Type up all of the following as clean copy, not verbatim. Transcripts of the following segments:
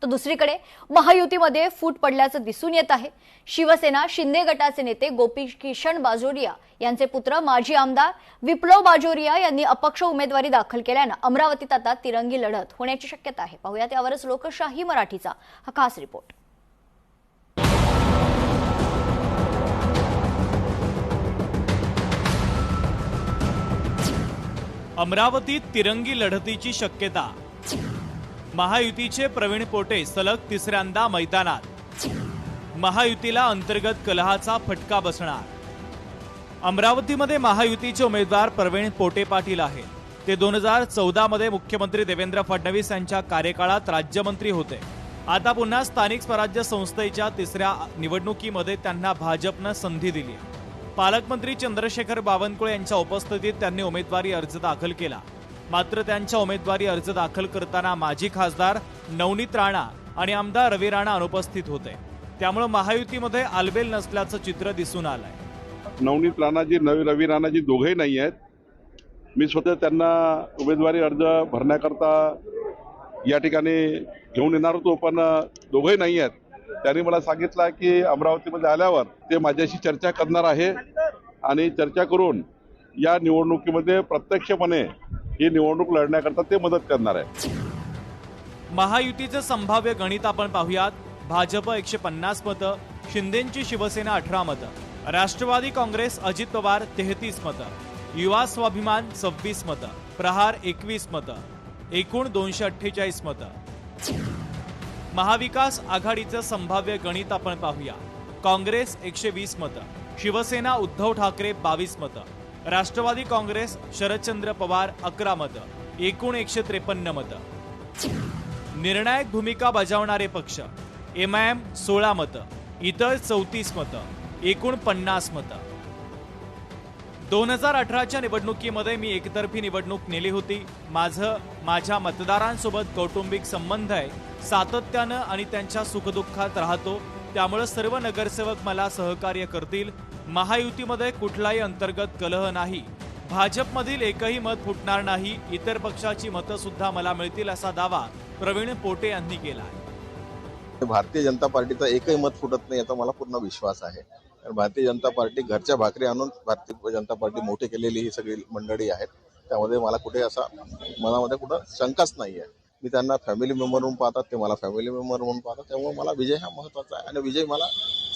तर दुसरीकडे महायुतीमध्ये फूट पडल्याचं दिसून येत आहे। शिवसेना शिंदे गटाचे नेते गोपीकिशन बाजोरिया यांचे पुत्र माजी आमदार विप्लव बाजोरिया यांनी अपक्ष उमेदवारी दाखल केल्यानं अमरावतीत आता तिरंगी लढत होण्याची शक्यता आहे। पाहूया त्यावरच लोकशाही मराठीचा हा खास रिपोर्ट। अमरावतीत तिरंगी लढतीची शक्यता। महायुतीचे प्रवीण पोटे सलग तिसऱ्यांदा मैदानात। महायुतीला अंतर्गत कलहाचा फटका बसणार। अमरावतीमध्ये महायुतीचे उमेदवार प्रवीण पोटे पाटील आहेत। ते 2014 मध्ये मुख्यमंत्री देवेंद्र फडणवीस यांच्या कार्यकाळात राज्यमंत्री होते। आता पुन्हा स्थानिक स्वराज्य संस्थेच्या तिसऱ्या निवडणुकीमध्ये त्यांना भाजपनं संधी दिली। पालकमंत्री चंद्रशेखर बावनकुळे यांच्या उपस्थितीत त्यांनी उमेदवारी अर्ज दाखल केला। मात्र त्यांच्या उमेदवारी अर्ज दाखल करताना माजी खासदार नवनीत राणा आणि आमदार रवी राणा अनुपस्थित होते। त्यामुळे महायुतीमध्ये आलबेल नसल्याचं चित्र दिसून आलंय। नवनीत राणाजी रवी राणाजी दोघेही नाही आहेत। मी स्वतः त्यांना उमेदवारी अर्ज भरण्याकरता या ठिकाणी घेऊन येणार होतो, पण दोघेही नाही आहेत। त्यांनी मला सांगितलं की अमरावतीमध्ये आल्यावर ते माझ्याशी चर्चा करणार आहे आणि चर्चा करून या निवडणुकीमध्ये प्रत्यक्षपणे ही निवडणूक लढण्याकरता ते मदत करणार आहे। महायुतीचं संभाव्य गणित आपण पाहूयात। भाजप 150 मतं, शिंदेची शिवसेना 18 मतं, राष्ट्रवादी काँग्रेस अजित पवार 33 मतं, युवा स्वाभिमान 26 मतं, प्रहार 21 मतं, एकूण 248 मतं। महाविकास आघाडीचं संभाव्य गणित आपण पाहूया। काँग्रेस 120 मतं, शिवसेना उद्धव ठाकरे 22 मतं, राष्ट्रवादी काँग्रेस शरदचंद्र पवार 11 मतं, एकूण 153 मतं। निर्णायक भूमिका बजावणारे पक्ष MIM 16 मतं, इतर 34 मतं, एकूण 50 मतं। 2018च्या निवडणुकीमध्ये मी एकतर्फी निवडणूक नेली होती। माझ्या मतदारांसोबत कौटुंबिक संबंध आहे, सातत्यानं आणि त्यांच्या सुखदुःखात राहतो। त्यामुळे सर्व नगरसेवक मला सहकार्य करतील। महायुतीमध्ये कुठलाही अंतर्गत कलह नाही। भाजपमधील एकही मत फुटणार नाही। इतर पक्षाची मतं सुद्धा मला मिळतील असा दावा प्रवीण पोटे यांनी केला आहे। भारतीय जनता पार्टीचा एकही मत फुटत नाही याचा मला पूर्ण विश्वास आहे। भारतीय जनता पार्टी घरच्या भाकरी आणून भारतीय जनता पार्टी मोठी केलेली ही सगळी मंडळी आहेत। त्यामध्ये मला कुठे असा मनामध्ये कुठं शंकाच नाही आहे। मी त्यांना फॅमिली मेंबर म्हणून पाहतात, ते मला फॅमिली मेंबर म्हणून पाहतात। त्यामुळे मला विजय हा महत्त्वाचा आहे आणि विजय मला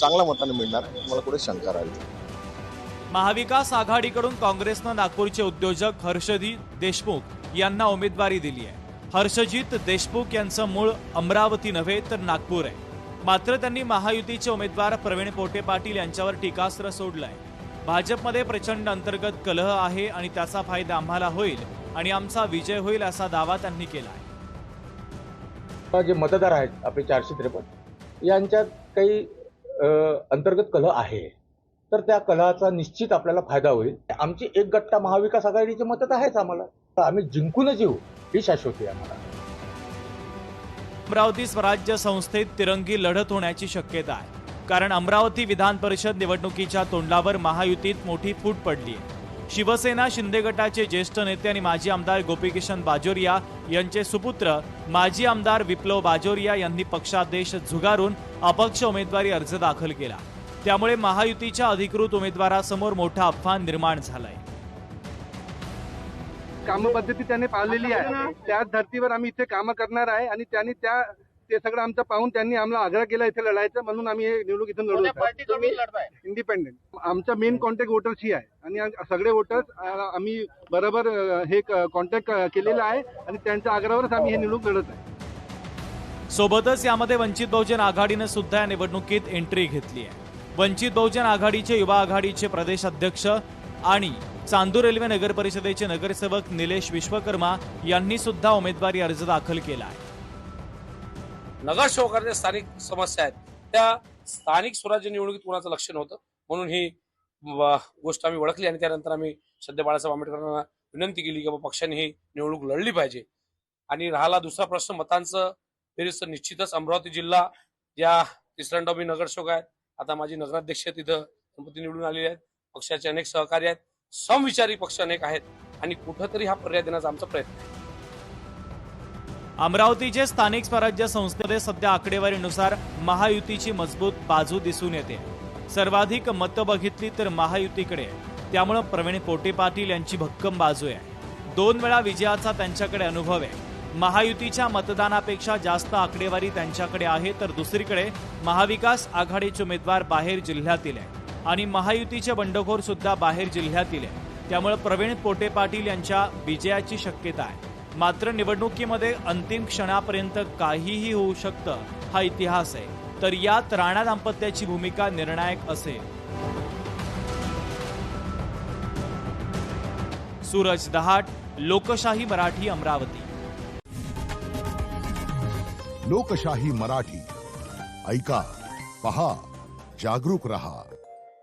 चांगल्या मताने मिळणार आहे, मला कुठे शंका राहिली नाही। महाविकास आघाडीकडून काँग्रेसनं नागपूरचे उद्योजक हर्षदीप देशमुख यांना उमेदवारी दिली आहे। हर्षजीत देशमुख यांचं मूळ अमरावती नव्हे तर नागपूर आहे। मात्र त्यांनी महायुतीचे उमेदवार प्रवीण पोटे पाटील यांच्यावर टीकास्त्र सोडलंय। भाजपमध्ये प्रचंड अंतर्गत कलह आहे आणि त्याचा फायदा आम्हाला होईल आणि आमचा विजय होईल असा दावा त्यांनी केला आहे। जे मतदार आहेत आपले 453 यांच्यात काही अंतर्गत कलह आहे, तर त्या कलहाचा निश्चित आपल्याला फायदा होईल। आमची एक गट्टा महाविकास आघाडीची मदत आहेच आम्हाला, तर आम्ही जिंकूनच येऊ ही शाश्वती आहे आम्हाला। अमरावती स्वराज्य संस्थेत तिरंगी लढत होण्याची शक्यता आहे, कारण अमरावती विधान परिषद निवडणुकीच्या तोंडावर महायुतीत मोठी फूट पडली आहे। शिवसेना शिंदे गटाचे ज्येष्ठ नेते आणि माजी आमदार गोपीकिशन बाजोरिया यांचे सुपुत्र माजी आमदार विप्लव बाजोरिया यांनी पक्षादेश झुगारून अपक्ष उमेदवारी अर्ज दाखल केला। त्यामुळे महायुतीच्या अधिकृत उमेदवारासमोर मोठा अपमान निर्माण झालाय। कामपद्धती त्याने पाळलेली आहे, त्याच धर्तीवर आम्ही इथे काम करणार आहे आणि त्यांनी ते सगळं आमचं पाहून त्यांनी आम्हाला आग्रह केला इथे लढायचं, म्हणून आम्ही हे निवडणूक इथून लढू। इंडिपेंडेंट आमचा मेन कॉन्टॅक्ट वोटर्स ही आहे आणि सगळे वोटर्स आम्ही बरोबर हे कॉन्टॅक्ट केलेलं आहे आणि त्यांच्या आग्रहावरच आम्ही हे निवडणूक लढत आहे। सोबतच यामध्ये वंचित बहुजन आघाडीनं सुद्धा या निवडणुकीत एंट्री घेतली आहे। वंचित बहुजन आघाडीचे युवा आघाडीचे प्रदेश अध्यक्ष आणि चांदूर रेल्वे नगर परिषदेचे नगरसेवक निलेश विश्वकर्मा यांनी सुद्धा उमेदवारी अर्ज दाखल केला आहे। नगरसेवकांच्या स्थानिक समस्या आहेत, त्या स्थानिक स्वराज्य निवडणुकीत कोणाचं लक्ष नव्हतं, म्हणून ही गोष्ट आम्ही ओळखली आणि त्यानंतर आम्ही सध्या बाळासाहेब आंबेडकरांना विनंती केली की पक्षाने ही निवडणूक लढली पाहिजे। आणि राहिला दुसरा प्रश्न मतांचं, फेरीचं निश्चितच अमरावती जिल्हा या तिसऱ्यांदा मी नगरसेवक आहेत, आता माझी नगराध्यक्ष तिथं गणपती निवडून आलेले आहेत, पक्षाचे अनेक सहकारी आहेत, समविचारी पक्ष अनेक आहेत आणि कुठंतरी हा पर्याय देण्याचा आमचा प्रयत्न आहे। अमरावतीचे स्थानिक स्वराज्य संस्थेमध्ये सध्या आकडेवारीनुसार महायुतीची मजबूत बाजू दिसून येते. सर्वाधिक मतं बघितली तर महायुतीकडे, त्यामुळे प्रवीण पोटे पाटील यांची भक्कम बाजू आहे. 2 वेळा विजयाचा त्यांच्याकडे अनुभव आहे. महायुतीच्या मतदानापेक्षा जास्त आकडेवारी त्यांच्याकडे आहे. तर दुसरीकडे महाविकास आघाडीचे उमेदवार बाहेर जिल्ह्यातील आहे आणि महायुतीचे बंडखोर सुद्धा बाहेर जिल्ह्यातील आहे. त्यामुळे प्रवीण पोटे पाटील यांच्या विजयाची शक्यता आहे. मात्र निवडणुकीमध्ये अंतिम क्षणापर्यंत काहीही होऊ शकतं हा इतिहास आहे. तर यात राणा दाम्पत्याची भूमिका निर्णायक असेल. सूरज दहाट, लोकशाही मराठी, अमरावती. लोकशाही मराठी ऐका, पहा, जागरूक रहा.